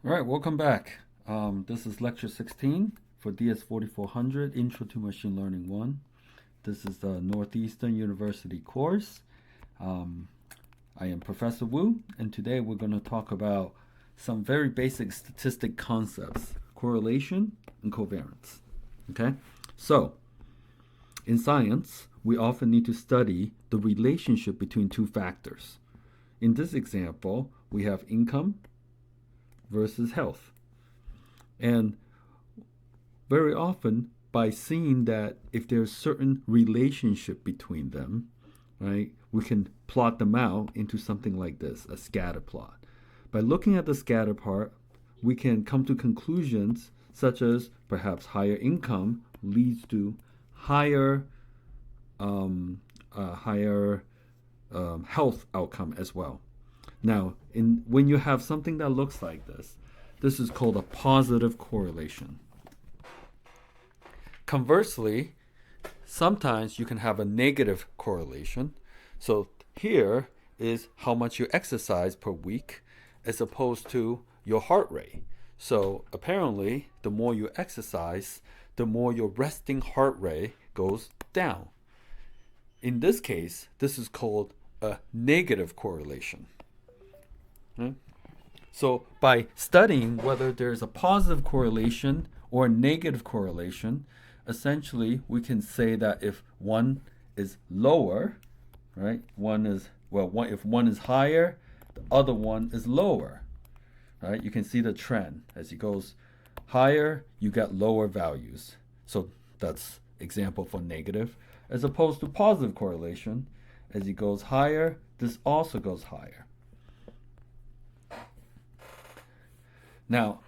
All right, welcome back. This is lecture 16 for DS 4400 Intro to Machine Learning 1. This is the Northeastern University course. Um, I am Professor Wu, and today we're going to talk about some very basic statistic concepts, correlation and covariance. Okay? So, in science, we often need to study the relationship between two factors. In this example, we have income versus health. And very often, by seeing that if there's certain relationship between them, right, we can plot them out into something like this, a scatter plot. By looking at the scatter part, we can come to conclusions such as perhaps higher income leads to higher higher health outcome as well. Now, when you have something that looks like this is called a positive correlation. Conversely, sometimes you can have a negative correlation. So here is how much you exercise per week as opposed to your heart rate. So apparently, the more you exercise, the more your resting heart rate goes down. In this case, this is called a negative correlation. Okay? So by studying whether there's a positive correlation or a negative correlation, essentially we can say that if one is lower, right? If one is higher, the other one is lower, right? You can see the trend as it goes higher, you get lower values. So that's example for negative, as opposed to positive correlation. As it goes higher, this also goes higher. Now,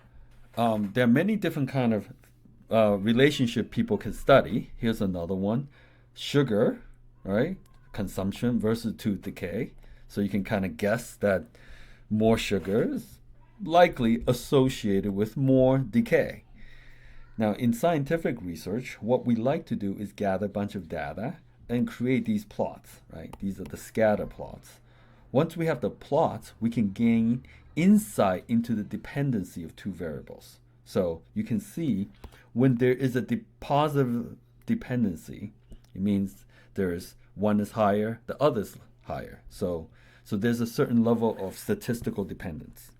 there are many different kind of relationship people can study. Here's another one: sugar, right? Consumption versus tooth decay. So you can kind of guess that more sugar is likely associated with more decay. Now, in scientific research, what we like to do is gather a bunch of data and create these plots, right? These are the scatter plots. Once we have the plots, we can gain insight into the dependency of two variables. So you can see when there is a positive dependency, it means there's one is higher, the other is higher. So there's a certain level of statistical dependence.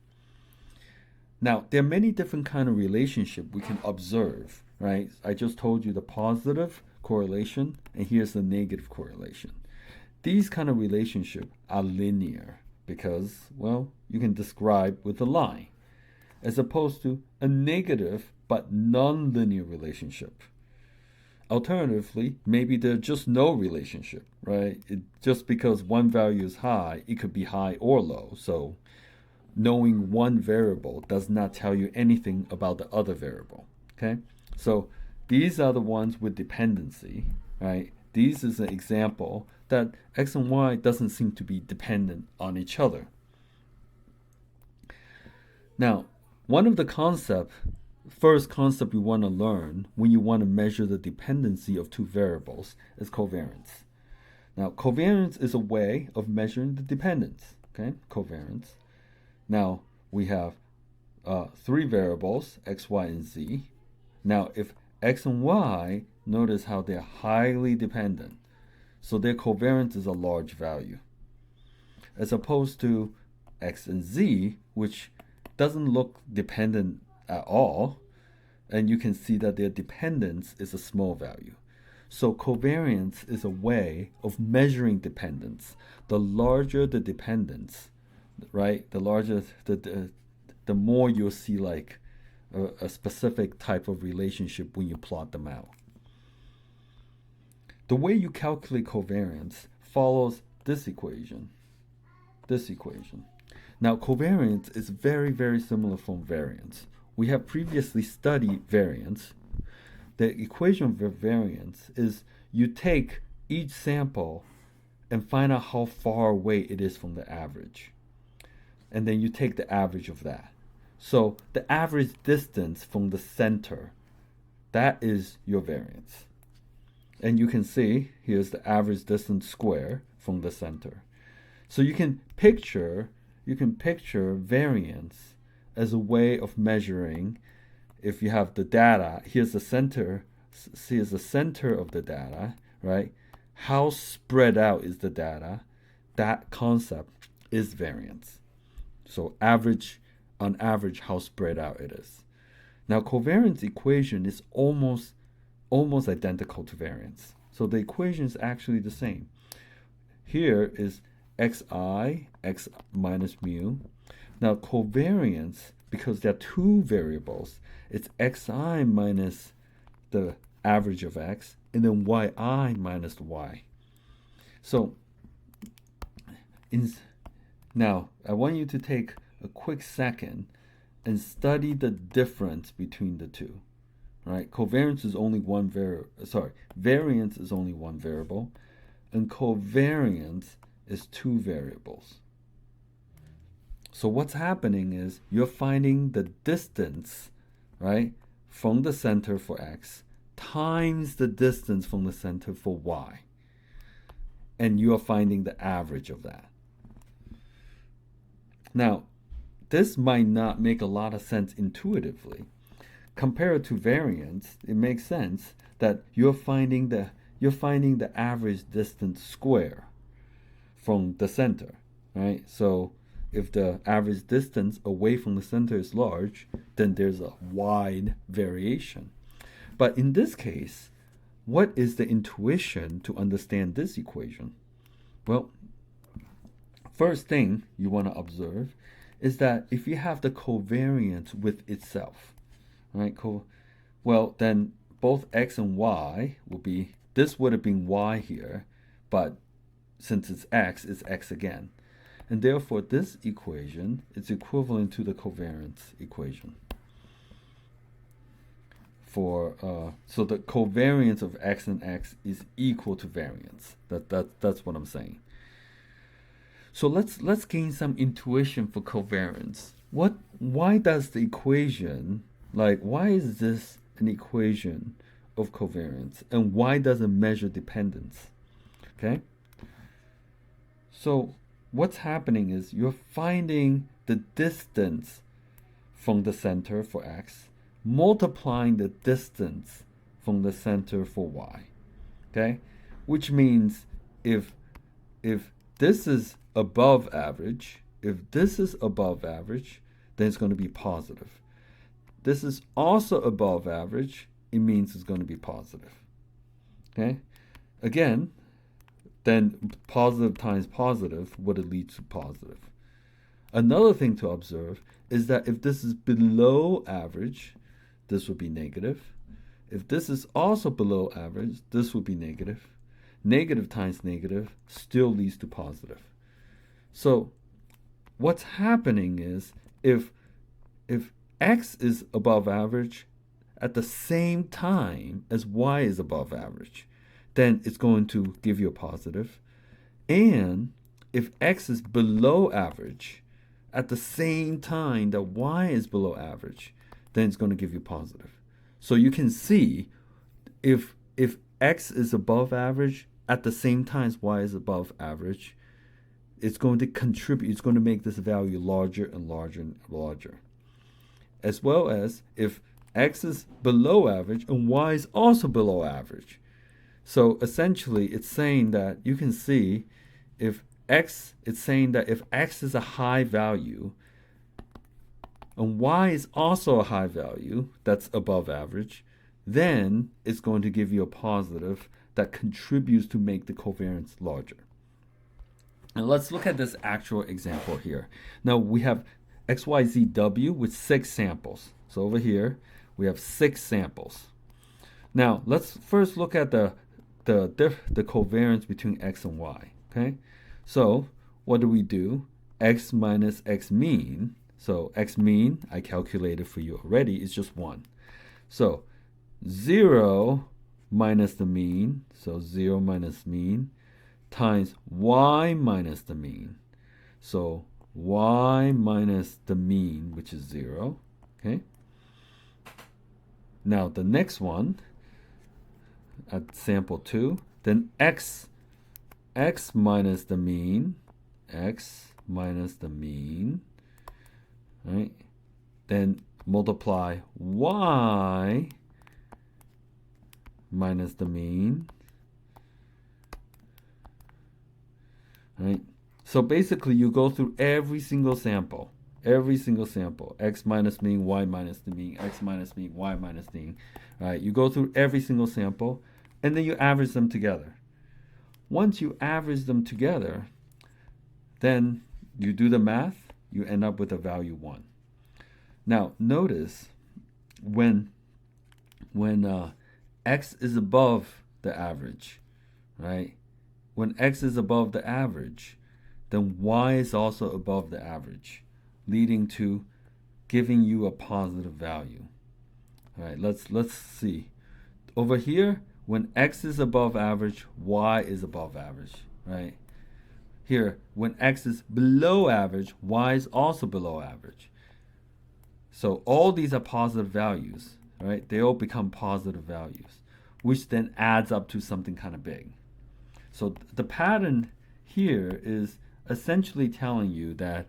Now, there are many different kind of relationship we can observe, right? I just told you the positive correlation, and here's the negative correlation. These kind of relationship are linear because, well, you can describe with a line, as opposed to a negative but non-linear relationship. Alternatively, maybe there's just no relationship, right? Just because one value is high, it could be high or low. So knowing one variable does not tell you anything about the other variable. Okay? So these are the ones with dependency, right? These is an example that x and y doesn't seem to be dependent on each other. Now, one of the first concept you want to learn when you want to measure the dependency of two variables is covariance. Now, covariance is a way of measuring the dependence. Okay, covariance. Now, we have three variables, x, y, and z. Now, if x and y, notice how they're highly dependent. So their covariance is a large value. As opposed to x and z, which doesn't look dependent at all, and you can see that their dependence is a small value. So covariance is a way of measuring dependence. The larger the dependence, right? The larger the more you'll see like a specific type of relationship when you plot them out. The way you calculate covariance follows this equation. This equation. Now, covariance is very, very similar from variance. We have previously studied variance. The equation for variance is you take each sample and find out how far away it is from the average. And then you take the average of that. So the average distance from the center, that is your variance. And you can see here's the average distance square from the center. So you can picture variance as a way of measuring. If you have the data, here's the center of the data, right? How spread out is the data? That concept is variance. So on average, how spread out it is. Now, covariance equation is almost identical to variance. So the equation is actually the same. Here is xi, x minus mu. Now, covariance, because there are two variables, it's xi minus the average of x, and then yi minus y. So, now, I want you to take a quick second and study the difference between the two. Right? Variance is only one variable, and covariance is two variables. So what's happening is you're finding the distance, right, from the center for x times the distance from the center for y. And you are finding the average of that. Now, this might not make a lot of sense intuitively. Compared to variance, it makes sense that you're finding the average distance square from the center, right? So if the average distance away from the center is large, then there's a wide variation. But in this case, what is the intuition to understand this equation? Well, first thing you want to observe is that if you have the covariance with itself, right? Well, then both x and y will be, this would have been y here, but since it's x again. And therefore, this equation is equivalent to the covariance equation. So the covariance of x and x is equal to variance. That's what I'm saying. So let's gain some intuition for covariance. Why does the equation, why is this an equation of covariance, and why does it measure dependence? Okay? So what's happening is you're finding the distance from the center for x, multiplying the distance from the center for y. Okay? Which means if this is above average, then it's going to be positive. This is also above average, it means it's going to be positive. Okay? Again, then positive times positive would lead to positive. Another thing to observe is that if this is below average, this would be negative. If this is also below average, this would be negative. Negative times negative still leads to positive. So what's happening is if x is above average at the same time as y is above average, then it's going to give you a positive. And if x is below average at the same time that y is below average, then it's going to give you positive. So you can see if x is above average at the same time as y is above average, it's going to contribute, it's going to make this value larger and larger and larger. As well as if x is below average and y is also below average. So essentially it's saying that you can see if x is a high value and y is also a high value that's above average, then it's going to give you a positive that contributes to make the covariance larger. And let's look at this actual example here. Now we have XYZW with 6 samples. So over here we have 6 samples. Now let's first look at the covariance between x and y. Okay, so what do? X minus x mean. So x mean I calculated for you already is just 1. So 0 minus the mean, so 0 minus mean, times y minus the mean. So y minus the mean, which is 0. Okay. Now the next one, at sample 2, then x minus the mean, right? then multiply y minus the mean. Right? So basically, you go through every single sample, x minus mean, y minus the mean, x minus mean, y minus the mean. Right? You go through every single sample, and then you average them together. Once you average them together, then you do the math, you end up with a value 1. Now, notice when x is above the average, right? When x is above the average, then y is also above the average, leading to giving you a positive value. All right, let's see. Over here, when x is above average, y is above average, right? Here, when x is below average, y is also below average. So all these are positive values, right? They all become positive values, which then adds up to something kind of big. So the pattern here is essentially telling you that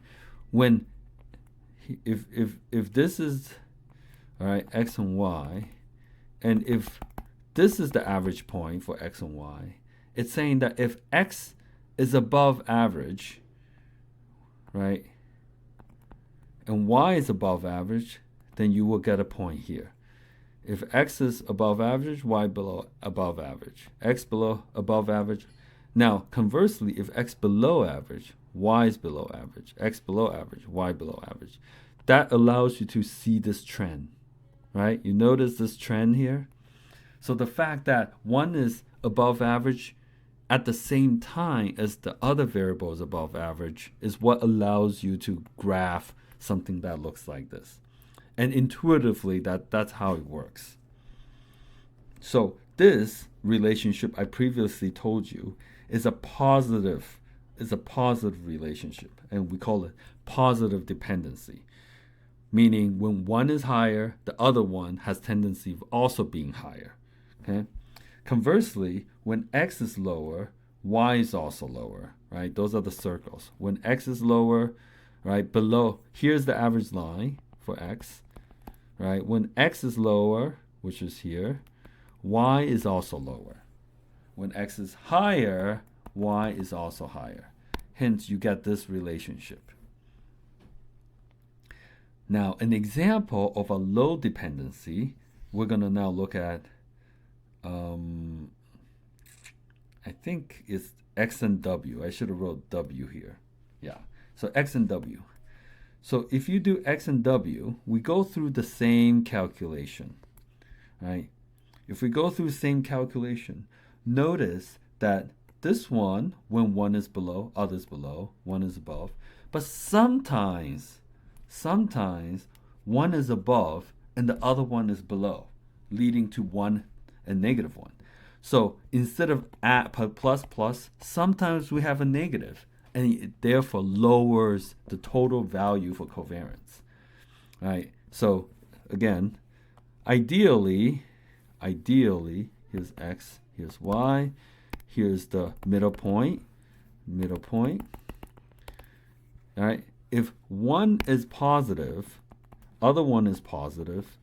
when if this is, all right, x and y, and if this is the average point for x and y, it's saying that if x is above average, right, and y is above average, then you will get a point here. If x is above average, y below above average, x below above average. Now, conversely, if x below average, y is below average, x below average, y below average. That allows you to see this trend, right? You notice this trend here? So the fact that one is above average at the same time as the other variable is above average is what allows you to graph something that looks like this. And intuitively, that's how it works. So this relationship I previously told you is a positive relationship, and we call it positive dependency. Meaning when one is higher, the other one has tendency of also being higher. Okay? Conversely, when x is lower, y is also lower, right? Those are the circles. When x is lower, right, below, here's the average line for x, right? When x is lower, which is here, y is also lower. When x is higher, y is also higher. Hence, you get this relationship. Now, an example of a low dependency, we're going to now look at, I think it's x and w. I should have wrote w here. Yeah, so x and w. So if you do x and w, we go through the same calculation, right? If we go through the same calculation, notice that this one, when one is below, others below, one is above. But sometimes one is above and the other one is below, leading to one and negative one. So instead of plus, sometimes we have a negative, and it therefore lowers the total value for covariance. Right? So again, ideally, here's x, here's y, here's the middle point. All right? If one is positive, other one is positive,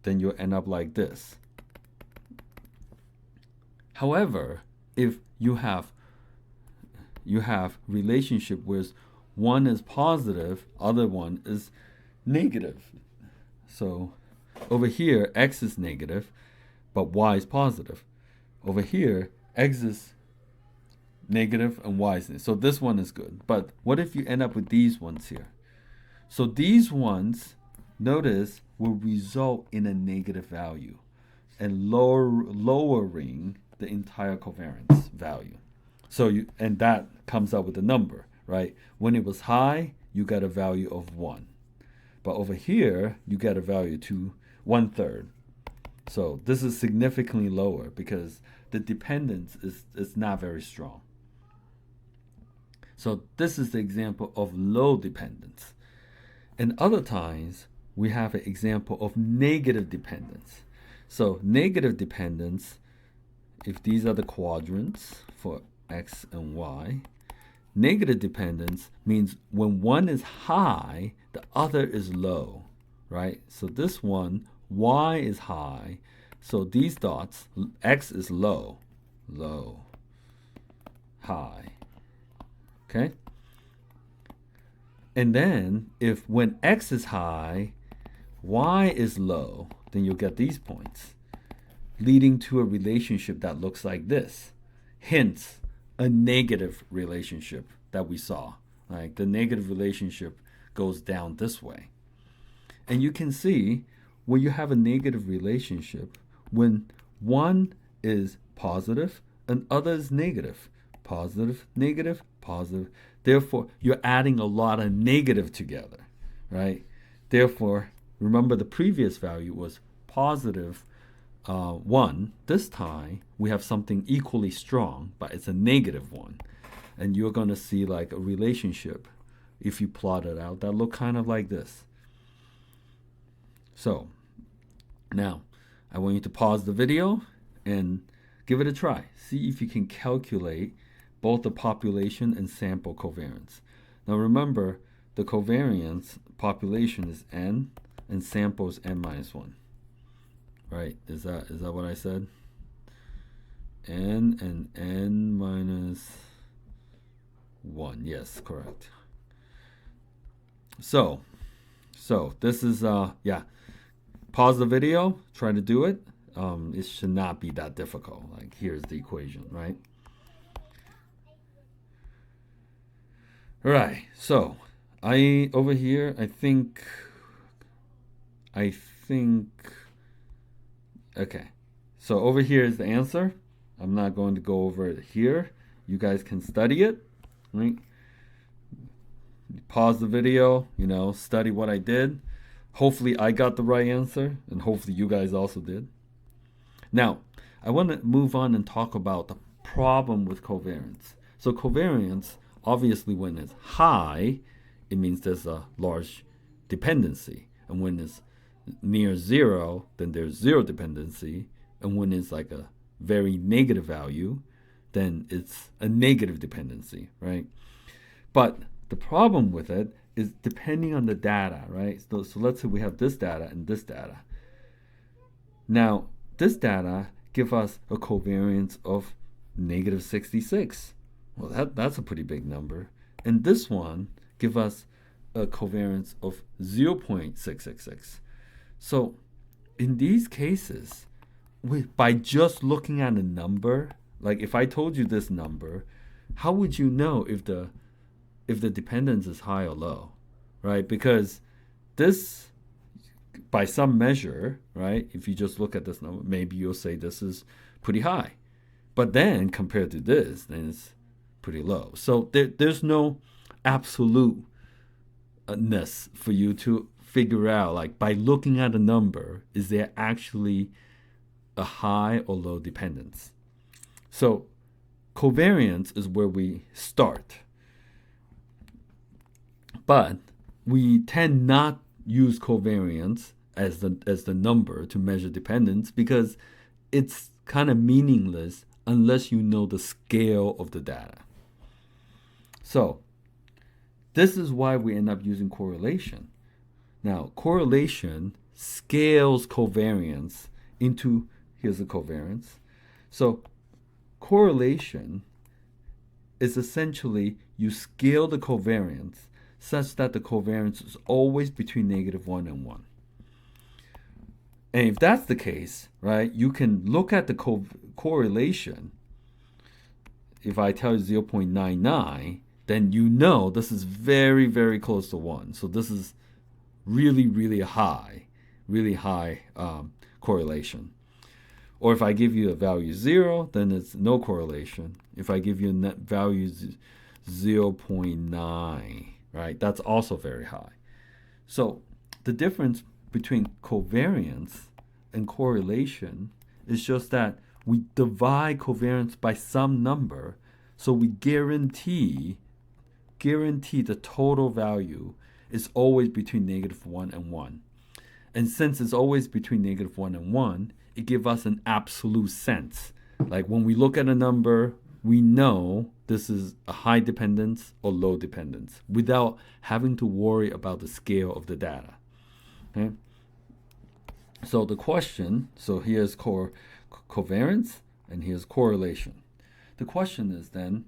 then you'll end up like this. However, if you have relationship where one is positive, other one is negative. So over here, x is negative, but y is positive. Over here, x is negative and y is negative. So this one is good. But what if you end up with these ones here? So these ones, notice, will result in a negative value and lowering the entire covariance value. So and that comes out with a number, right? When it was high, you got a value of 1. But over here, you get a value to 1/3. So this is significantly lower because the dependence is not very strong. So this is the example of low dependence. And other times, we have an example of negative dependence. So negative dependence, if these are the quadrants for x and y, negative dependence means when one is high, the other is low, right? So this one, y is high. So these dots, x is low, low, high, okay? And then if when x is high, y is low, then you'll get these points, leading to a relationship that looks like this. Hence, a negative relationship that we saw. Like the negative relationship goes down this way. And you can see when you have a negative relationship, when one is positive and other is negative, positive, negative, positive. Therefore, you're adding a lot of negative together, right? Therefore, remember the previous value was positive 1. This time, we have something equally strong, but it's a negative 1. And you're going to see like a relationship, if you plot it out, that look kind of like this. So, now, I want you to pause the video and give it a try. See if you can calculate both the population and sample covariance. Now remember, the covariance population is n and sample is n minus 1. Right? Is that what I said? N and n minus 1. Yes, correct. So this is yeah. Pause the video, try to do it. It should not be that difficult. Like here's the equation, right? All right. So over here, I think okay. So over here is the answer. I'm not going to go over it here. You guys can study it, right? Pause the video, study what I did. Hopefully I got the right answer, and hopefully you guys also did. Now, I want to move on and talk about the problem with covariance. So covariance, obviously when it's high, it means there's a large dependency. And when it's near 0, then there's 0 dependency. And when it's like a very negative value, then it's a negative dependency, right? But the problem with it is depending on the data, right? So let's say we have this data and this data. Now, this data give us a covariance of negative 66. Well, that's a pretty big number. And this one give us a covariance of 0.666. So in these cases, by just looking at a number, like if I told you this number, how would you know if the dependence is high or low, right? Because this, by some measure, right, if you just look at this number, maybe you'll say this is pretty high. But then compared to this, then it's pretty low. So there's no absoluteness for you to figure out, like by looking at a number, is there actually a high or low dependence? So covariance is where we start. But we tend not use covariance as the number to measure dependence because it's kind of meaningless unless you know the scale of the data. So this is why we end up using correlation. Now, correlation scales covariance into, here's the covariance. So correlation is essentially you scale the covariance such that the covariance is always between -1 and 1. And if that's the case, right, you can look at the correlation. If I tell you 0.99, then you know this is very, very close to 1. So this is really, really high correlation. Or if I give you a value 0, then it's no correlation. If I give you a net value 0.9, right, that's also very high. So the difference between covariance and correlation is just that we divide covariance by some number, so we guarantee the total value is always between -1 and 1. And since it's always between -1 and 1, it gives us an absolute sense. Like when we look at a number, we know this is a high dependence or low dependence without having to worry about the scale of the data. Okay? So the question, so here's covariance and here's correlation. The question is then,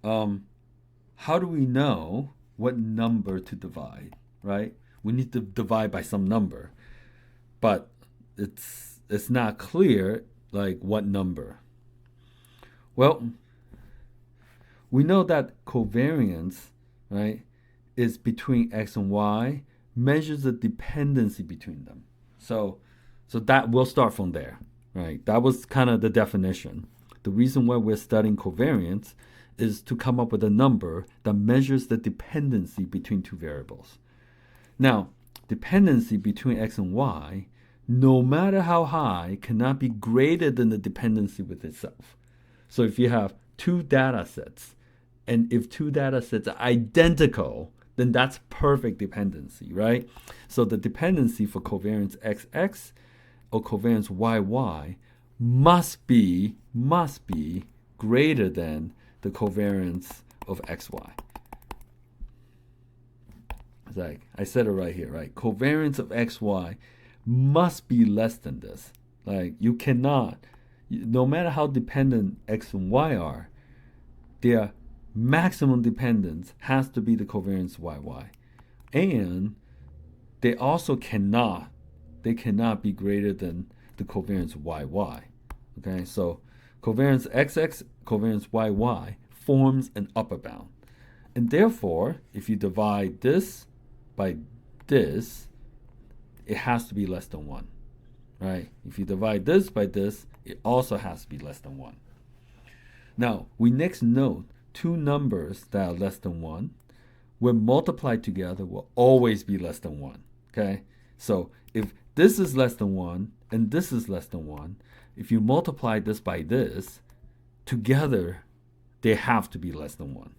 how do we know what number to divide, right? We need to divide by some number, but it's not clear like what number. Well, we know that covariance, right, is between x and y, measures the dependency between them. So that we'll start from there, right? That was kind of the definition. The reason why we're studying covariance is to come up with a number that measures the dependency between two variables. Now, dependency between x and y, no matter how high, cannot be greater than the dependency with itself. So if you have two data sets, and if two data sets are identical, then that's perfect dependency, right? So the dependency for covariance XX or covariance YY must be greater than the covariance of XY. It's like I said it right here, right? Covariance of XY must be less than this. Like you cannot, no matter how dependent X and Y are, their maximum dependence has to be the covariance YY. And they also cannot be greater than the covariance YY. Okay, so covariance XX, covariance YY forms an upper bound. And therefore, if you divide this by this, it has to be less than 1. Right? If you divide this by this, it also has to be less than 1. Now, we next note two numbers that are less than 1, when multiplied together, will always be less than 1. Okay? So if this is less than 1 and this is less than 1, if you multiply this by this, together they have to be less than 1.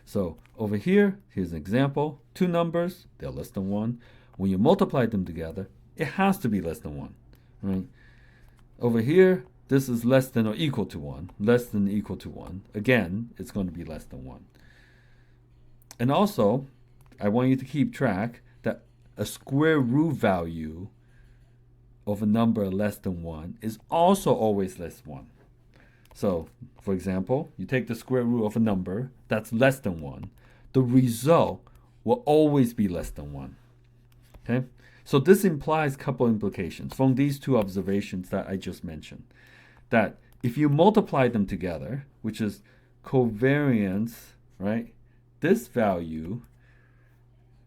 So over here, here's an example. Two numbers, they're less than 1. When you multiply them together, it has to be less than 1. Right? Over here, this is less than or equal to 1. Less than or equal to 1. Again, it's going to be less than 1. And also, I want you to keep track that a square root value of a number less than 1 is also always less than 1. So, for example, you take the square root of a number that's less than 1. The result will always be less than 1. Okay? So this implies a couple implications from these two observations that I just mentioned. That if you multiply them together, which is covariance, right? This value,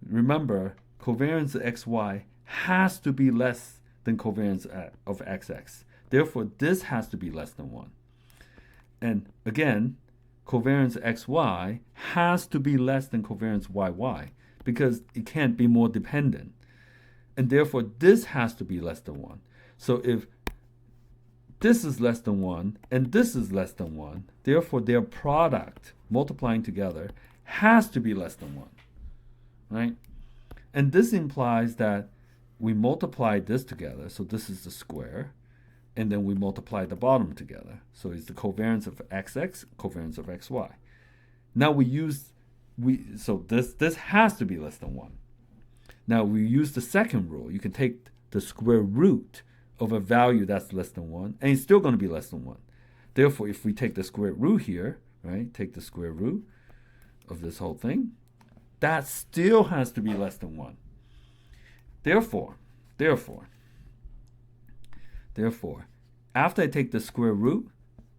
remember, covariance of xy has to be less than covariance of xx. Therefore, this has to be less than 1. And again, covariance xy has to be less than covariance yy because it can't be more dependent. And therefore, this has to be less than 1. So if this is less than 1 and this is less than 1, therefore their product multiplying together has to be less than 1. Right? And this implies that we multiply this together, so this is the square, and then we multiply the bottom together. So it's the covariance of xx, covariance of xy. Now so this has to be less than 1. Now we use the second rule. You can take the square root of a value that's less than 1, and it's still going to be less than 1. Therefore, if we take the square root here, right, take the square root of this whole thing, that still has to be less than 1. Therefore, after I take the square root,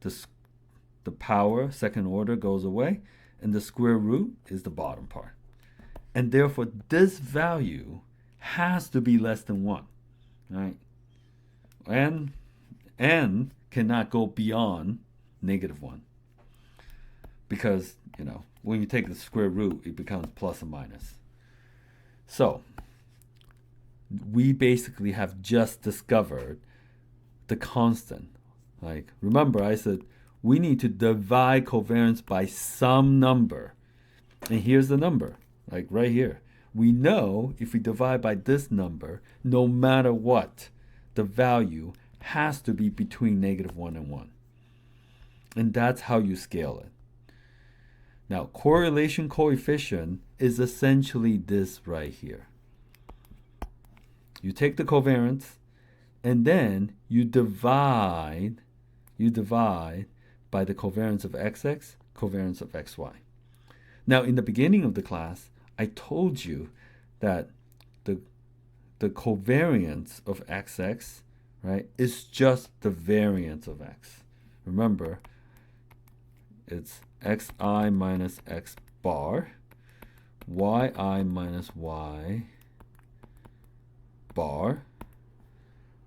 the power, second order, goes away, and the square root is the bottom part. And therefore, this value has to be less than 1, right? And cannot go beyond -1. Because, when you take the square root, it becomes plus or minus. So, we basically have just discovered the constant. Like, remember I said we need to divide covariance by some number. And here's the number, like right here. We know if we divide by this number, no matter what, the value has to be between -1 and 1. And that's how you scale it. Now, correlation coefficient is essentially this right here. You take the covariance, and then you divide by the covariance of xx, covariance of xy. Now, in the beginning of the class, I told you that the covariance of xx, right, is just the variance of x. Remember, it's xi minus x bar, yi minus y bar.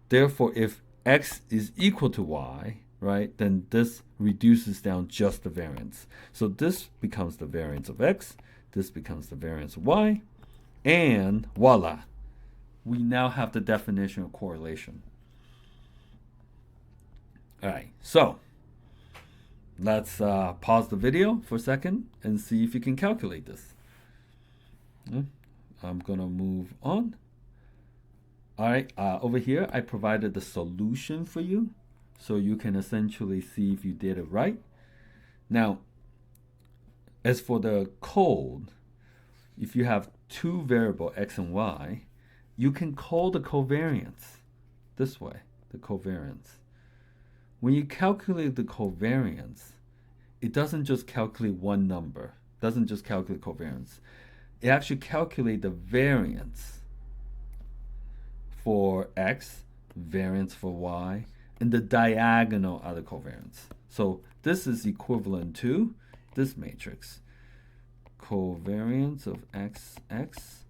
Therefore, if x is equal to y, right, then this reduces down just the variance. So this becomes the variance of x, this becomes the variance of y, and voila, we now have the definition of correlation. All right, so let's pause the video for a second and see if you can calculate this. I'm going to move on. All right, over here, I provided the solution for you, so you can essentially see if you did it right. Now, as for the code, if you have two variables, x and y, you can call the covariance this way, the covariance. When you calculate the covariance, it doesn't just calculate one number, doesn't just calculate covariance. It actually calculates the variance for x, variance for y, and the diagonal are the covariance. So this is equivalent to this matrix. Covariance of xx,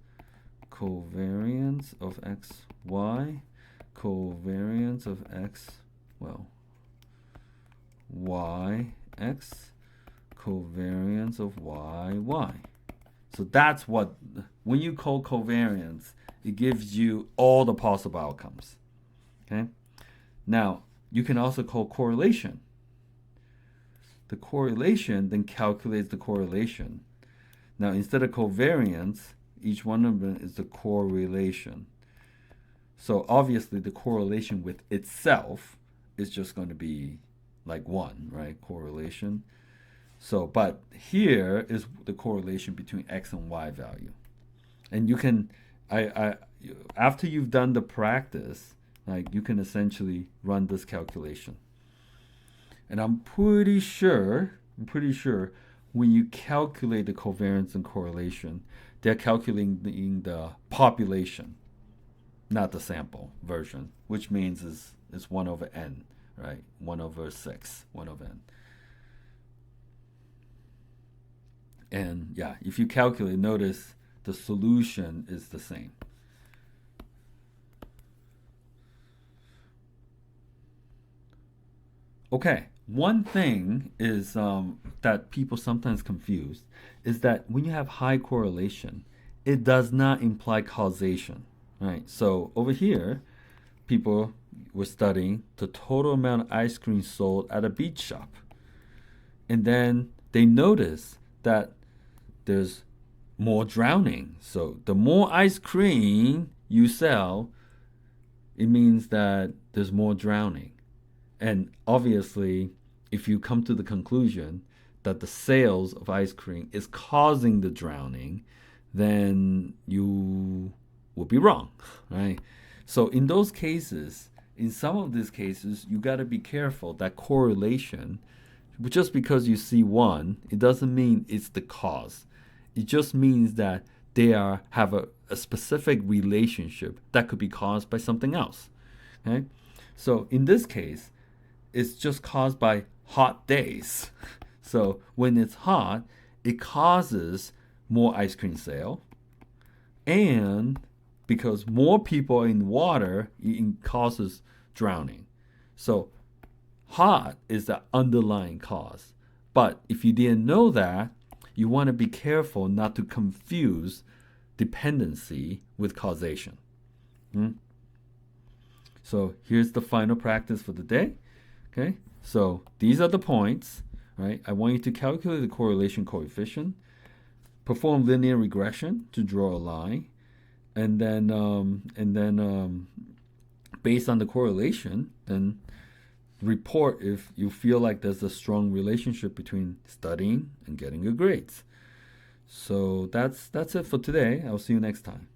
covariance of xy, covariance of x, well, yx, covariance of yy. So that's what, when you call covariance, it gives you all the possible outcomes. Okay? Now, you can also call correlation. The correlation then calculates the correlation. Now, instead of covariance, each one of them is the correlation. So obviously, the correlation with itself is just going to be like 1, right? Correlation. So, but here is the correlation between x and y value. And you can, after you've done the practice, like you can essentially run this calculation. And I'm pretty sure when you calculate the covariance and correlation, they're calculating the population, not the sample version, which means it's 1 over n, right? 1 over 6, 1 over n. And yeah, if you calculate, notice the solution is the same. Okay, one thing is that people sometimes confuse is that when you have high correlation, it does not imply causation, right? So over here, people were studying the total amount of ice cream sold at a beach shop. And then they notice that there's more drowning. So the more ice cream you sell, it means that there's more drowning. And obviously, if you come to the conclusion that the sales of ice cream is causing the drowning, then you will be wrong, right? So in those cases, in some of these cases, you got to be careful that correlation, just because you see one, it doesn't mean it's the cause. It just means that they have a specific relationship that could be caused by something else. Okay? So in this case, it's just caused by hot days. So when it's hot, it causes more ice cream sale. And because more people are in water, it causes drowning. So hot is the underlying cause. But if you didn't know that, you want to be careful not to confuse dependency with causation. So here's the final practice for the day. Okay, so these are the points, right? I want you to calculate the correlation coefficient, perform linear regression to draw a line, and then based on the correlation, then report if you feel like there's a strong relationship between studying and getting good grades. So that's it for today. I'll see you next time.